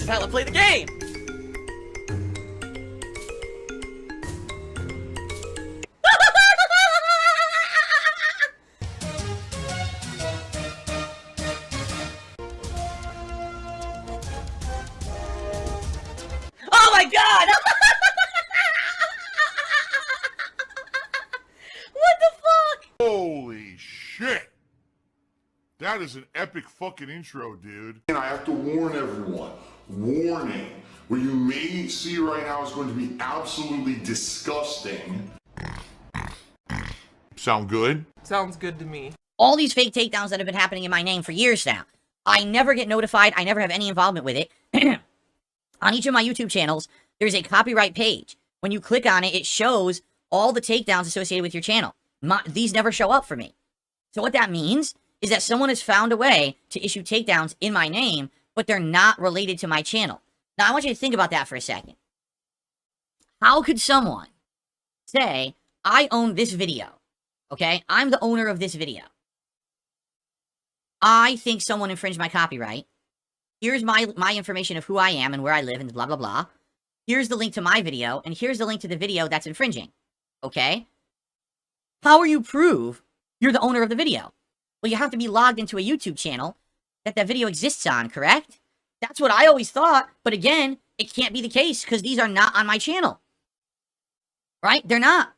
is how I play the game! Oh my god! What the fuck? Holy shit! That is an epic fucking intro, dude. And I have to warn everyone. Warning. What you may see right now is going to be absolutely disgusting. Sound good? Sounds good to me. All these fake takedowns that have been happening in my name for years now. I never get notified. I never have any involvement with it. On each of my YouTube channels, there's a copyright page. When you click on it, it shows all the takedowns associated with your channel. These never show up for me. So what that means is that someone has found a way to issue takedowns in my name, but they're not related to my channel. Now, I want you to think about that for a second. How could someone say, I own this video, okay? I'm the owner of this video. I think someone infringed my copyright. Here's my information of who I am and where I live and blah, blah, blah. Here's the link to my video, and here's the link to the video that's infringing, okay? How will you prove you're the owner of the video? Well, you have to be logged into a YouTube channel that video exists on, correct? That's what I always thought, but again, it can't be the case because these are not on my channel. Right? They're not.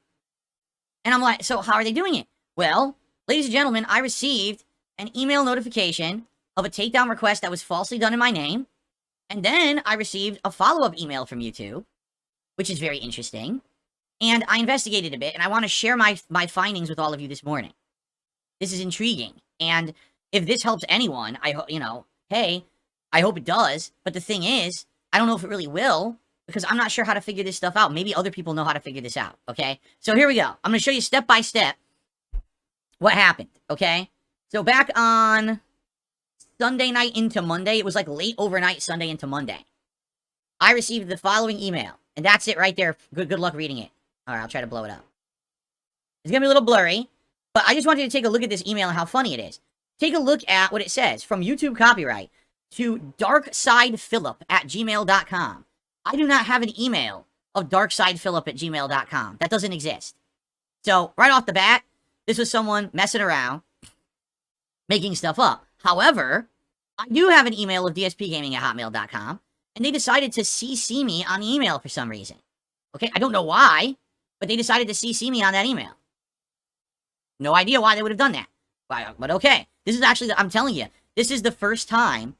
And I'm like, so how are they doing it? Well, ladies and gentlemen, I received an email notification of a takedown request that was falsely done in my name, and then I received a follow-up email from YouTube, which is very interesting, and I investigated a bit, and I want to share my findings with all of you this morning. This is intriguing, and if this helps anyone, I hope, you know, hey, I hope it does, but the thing is, I don't know if it really will, because I'm not sure how to figure this stuff out. Maybe other people know how to figure this out, okay? So here we go. I'm going to show you step by step what happened, okay? So back on Sunday night into Monday, it was like late overnight Sunday into Monday, I received the following email, and that's it right there. Good luck reading it. All right, I'll try to blow it up. It's going to be a little blurry, but I just wanted you to take a look at this email and how funny it is. Take a look at what it says. From YouTube copyright to darksydephil@gmail.com. I do not have an email of darksydephil@gmail.com. That doesn't exist. So, right off the bat, this was someone messing around, making stuff up. However, I do have an email of dspgaming@hotmail.com, and they decided to CC me on the email for some reason. Okay, I don't know why, but they decided to CC me on that email. No idea why they would have done that. But okay, this is actually, I'm telling you, this is the first time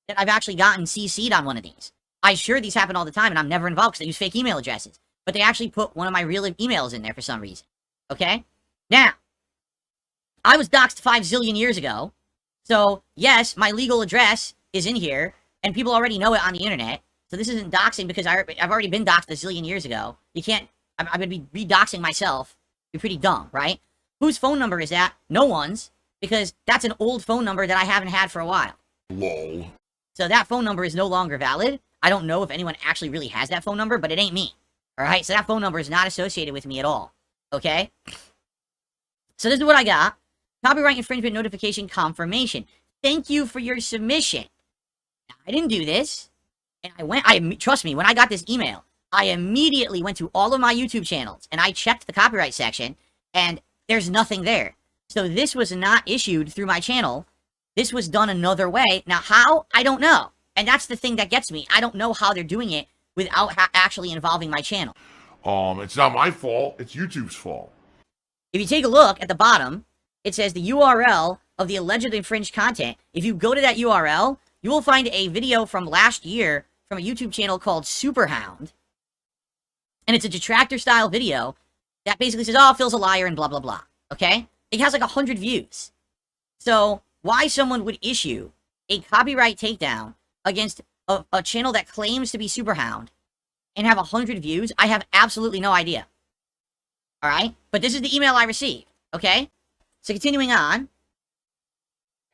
that I've actually gotten CC'd on one of these. I'm sure these happen all the time, and I'm never involved because they use fake email addresses. But they actually put one of my real emails in there for some reason. Okay? Now, I was doxxed 5 zillion years ago. So, yes, my legal address is in here, and people already know it on the internet. So this isn't doxing because I've already been doxed a zillion years ago. You can't, I'm going to be re-doxing myself. You're pretty dumb, right? Whose phone number is that? No one's, because that's an old phone number that I haven't had for a while. Lol. So that phone number is no longer valid. I don't know if anyone actually really has that phone number, but it ain't me. Alright, so that phone number is not associated with me at all. Okay? So this is what I got. Copyright infringement notification confirmation. Thank you for your submission. Now, I didn't do this. And trust me, when I got this email, I immediately went to all of my YouTube channels and I checked the copyright section and there's nothing there. So this was not issued through my channel. This was done another way. Now how? I don't know. And that's the thing that gets me. I don't know how they're doing it without actually involving my channel. It's not my fault. It's YouTube's fault. If you take a look at the bottom, it says the URL of the allegedly infringed content. If you go to that URL, you will find a video from last year from a YouTube channel called Superhound. And it's a detractor-style video that basically says, oh, Phil's a liar and blah, blah, blah. Okay? It has like 100 views. So, why someone would issue a copyright takedown against a channel that claims to be Superhound and have 100 views, I have absolutely no idea. Alright? But this is the email I received. Okay? So continuing on.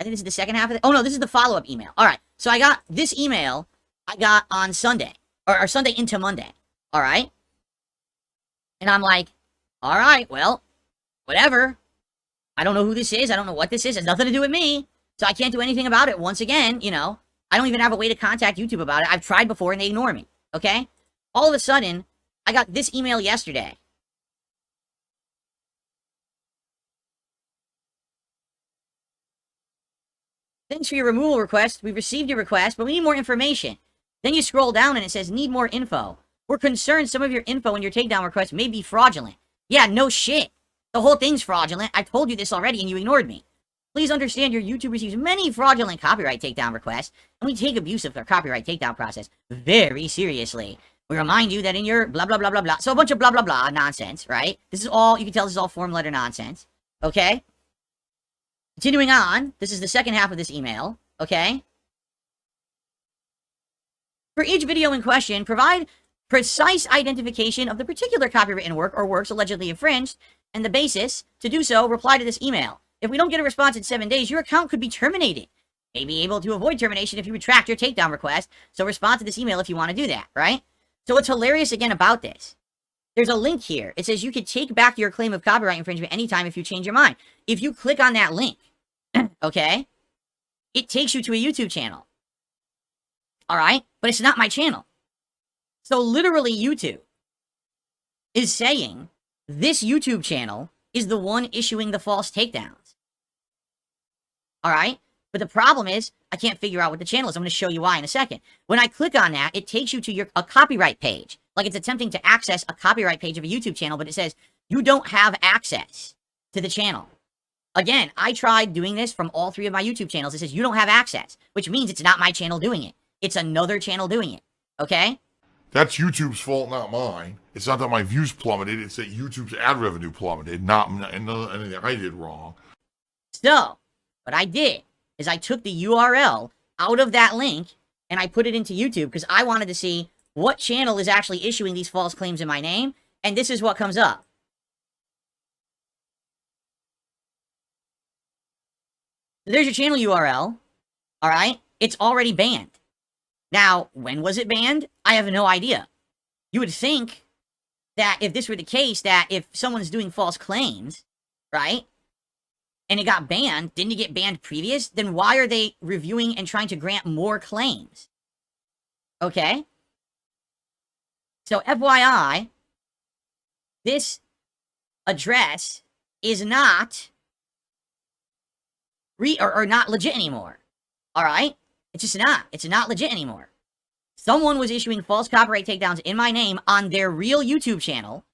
I think this is the second half of it. Oh no, this is the follow-up email. Alright. So I got this email I got on Sunday. Or Sunday into Monday. Alright? And I'm like, alright, well, whatever. I don't know who this is. I don't know what this is. It has nothing to do with me. So I can't do anything about it. Once again, you know, I don't even have a way to contact YouTube about it. I've tried before and they ignore me, okay? All of a sudden, I got this email yesterday. Thanks for your removal request. We've received your request, but we need more information. Then you scroll down and it says, need more info. We're concerned some of your info in your takedown request may be fraudulent. Yeah, no shit. The whole thing's fraudulent. I told you this already and you ignored me. Please understand your YouTube receives many fraudulent copyright takedown requests, and we take abuse of our copyright takedown process very seriously. We remind you that in your blah, blah, blah, blah, blah. So a bunch of blah, blah, blah nonsense, right? This is all, you can tell this is all form letter nonsense. Okay? Continuing on, this is the second half of this email, okay? For each video in question, provide precise identification of the particular copywritten work or works allegedly infringed, and the basis to do so, reply to this email. If we don't get a response in 7 days, your account could be terminated. You may be able to avoid termination if you retract your takedown request, so respond to this email if you want to do that, right? So what's hilarious again about this, there's a link here. It says you could take back your claim of copyright infringement anytime if you change your mind. If you click on that link, okay, it takes you to a YouTube channel. All right? But it's not my channel. So literally YouTube is saying this YouTube channel is the one issuing the false takedowns. All right? But the problem is, I can't figure out what the channel is. I'm going to show you why in a second. When I click on that, it takes you to a copyright page. Like it's attempting to access a copyright page of a YouTube channel, but it says you don't have access to the channel. Again, I tried doing this from all 3 of my YouTube channels. It says you don't have access, which means it's not my channel doing it. It's another channel doing it. Okay? That's YouTube's fault, not mine. It's not that my views plummeted. It's that YouTube's ad revenue plummeted, not anything I did wrong. So, what I did is I took the URL out of that link and I put it into YouTube because I wanted to see what channel is actually issuing these false claims in my name, and this is what comes up. So there's your channel URL. All right? It's already banned. Now, when was it banned? I have no idea. You would think that if this were the case, that if someone's doing false claims, right, and it got banned, didn't it get banned previous? Then why are they reviewing and trying to grant more claims? Okay? So, FYI, this address is not not legit anymore. All right? It's just not. It's not legit anymore. Someone was issuing false copyright takedowns in my name on their real YouTube channel.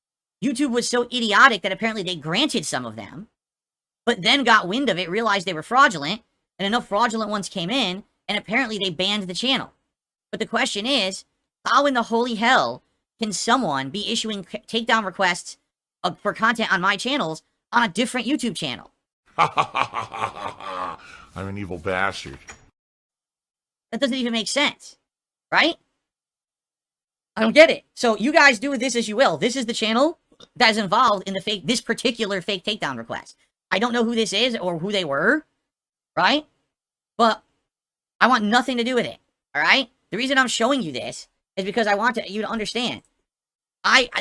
YouTube was so idiotic that apparently they granted some of them, but then got wind of it, realized they were fraudulent, and enough fraudulent ones came in, and apparently they banned the channel. But the question is, how in the holy hell can someone be issuing takedown requests for content on my channels on a different YouTube channel? I'm an evil bastard. That doesn't even make sense, right? I don't get it. So you guys do with this as you will. This is the channel that is involved in this particular fake takedown request. I don't know who this is or who they were, right? But I want nothing to do with it, all right? The reason I'm showing you this is because I want you to understand.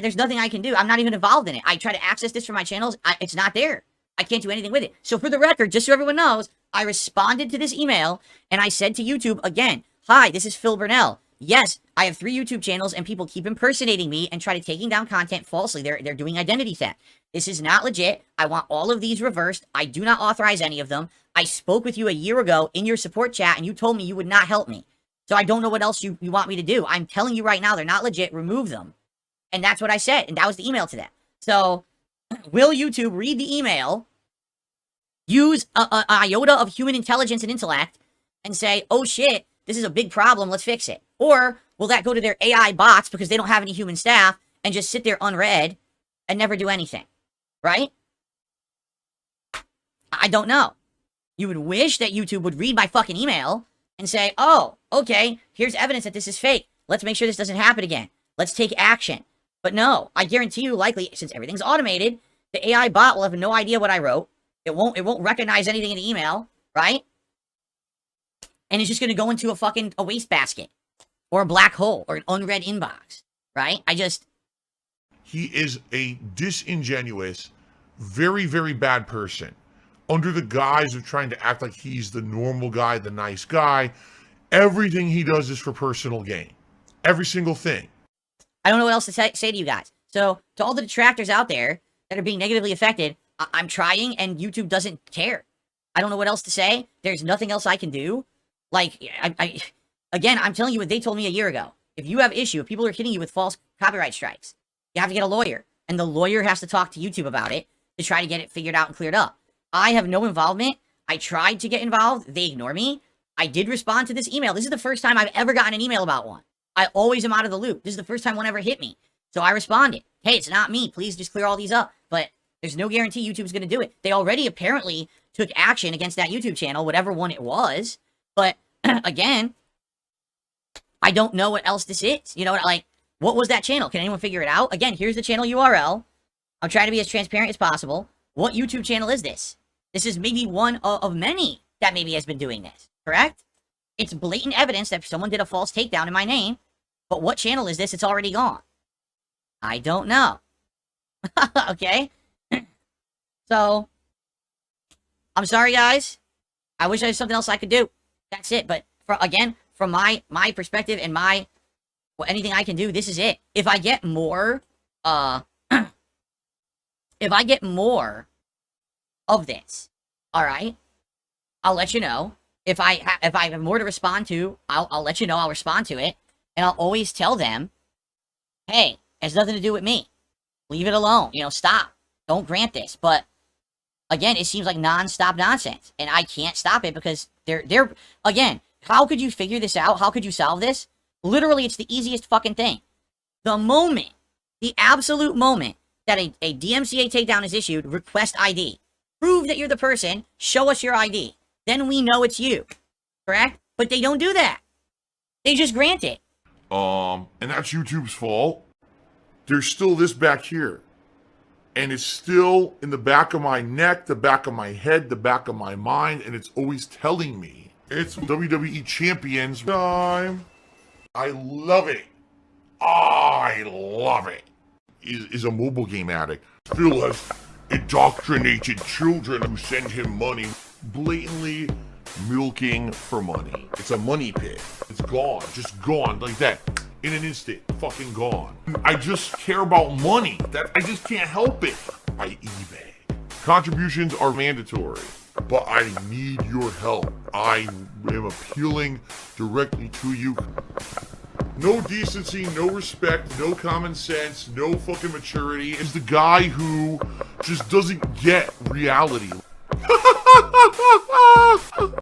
There's nothing I can do. I'm not even involved in it. I try to access this from my channels. It's not there. I can't do anything with it. So for the record, just so everyone knows, I responded to this email and I said to YouTube again, hi, this is Phil Burnell. Yes, I have 3 YouTube channels and people keep impersonating me and try to taking down content falsely. They're doing identity theft. This is not legit. I want all of these reversed. I do not authorize any of them. I spoke with you a year ago in your support chat and you told me you would not help me. So I don't know what else you want me to do. I'm telling you right now, they're not legit. Remove them. And that's what I said. And that was the email to them. So will YouTube read the email, use an iota of human intelligence and intellect, and say, oh shit, this is a big problem, let's fix it? Or will that go to their AI bots because they don't have any human staff and just sit there unread and never do anything? Right? I don't know. You would wish that YouTube would read my fucking email and say, oh, okay, here's evidence that this is fake. Let's make sure this doesn't happen again. Let's take action. But no, I guarantee you, likely, since everything's automated, the AI bot will have no idea what I wrote. It won't recognize anything in the email, right? And it's just going to go into a wastebasket or a black hole or an unread inbox, right? He is a disingenuous, very, very bad person under the guise of trying to act like he's the normal guy, the nice guy. Everything he does is for personal gain. Every single thing. I don't know what else to say to you guys. So, to all the detractors out there that are being negatively affected, I'm trying and YouTube doesn't care. I don't know what else to say. There's nothing else I can do. Like, again, I'm telling you what they told me a year ago. If you have issue, if people are hitting you with false copyright strikes, you have to get a lawyer. And the lawyer has to talk to YouTube about it to try to get it figured out and cleared up. I have no involvement. I tried to get involved. They ignore me. I did respond to this email. This is the first time I've ever gotten an email about one. I always am out of the loop. This is the first time one ever hit me. So I responded. Hey, it's not me. Please just clear all these up. But there's no guarantee YouTube's going to do it. They already apparently took action against that YouTube channel, whatever one it was. But again, I don't know what else this is. You know, like, what was that channel? Can anyone figure it out? Again, here's the channel URL. I'm trying to be as transparent as possible. What YouTube channel is this? This is maybe one of many that maybe has been doing this, correct? It's blatant evidence that someone did a false takedown in my name. But what channel is this? It's already gone. I don't know. Okay? So, I'm sorry, guys. I wish I had something else I could do. That's it. But, again, from my perspective and anything I can do, this is it. If I get more, if I get more of this, all right, I'll let you know. If I have more to respond to, I'll let you know. I'll respond to it, and I'll always tell them, hey, it has nothing to do with me. Leave it alone. You know, stop. Don't grant this. But again, it seems like non-stop nonsense, and I can't stop it because they're again. How could you figure this out? How could you solve this? Literally, it's the easiest fucking thing. The moment, the absolute moment that a DMCA takedown is issued, request ID. Prove that you're the person. Show us your ID. Then we know it's you. Correct? But they don't do that. They just grant it. And that's YouTube's fault. There's still this back here. And it's still in the back of my neck, the back of my head, the back of my mind, and it's always telling me it's WWE Champions time. I love it. I love it. Is a mobile game addict. Still has indoctrinated children who send him money, blatantly milking for money. It's a money pit. It's gone, just gone like that. In an instant, fucking gone. I just care about money. That I just can't help it. I eBay. Contributions are mandatory, but I need your help. I am appealing directly to you. No decency, no respect, no common sense, no fucking maturity. Is the guy who just doesn't get reality.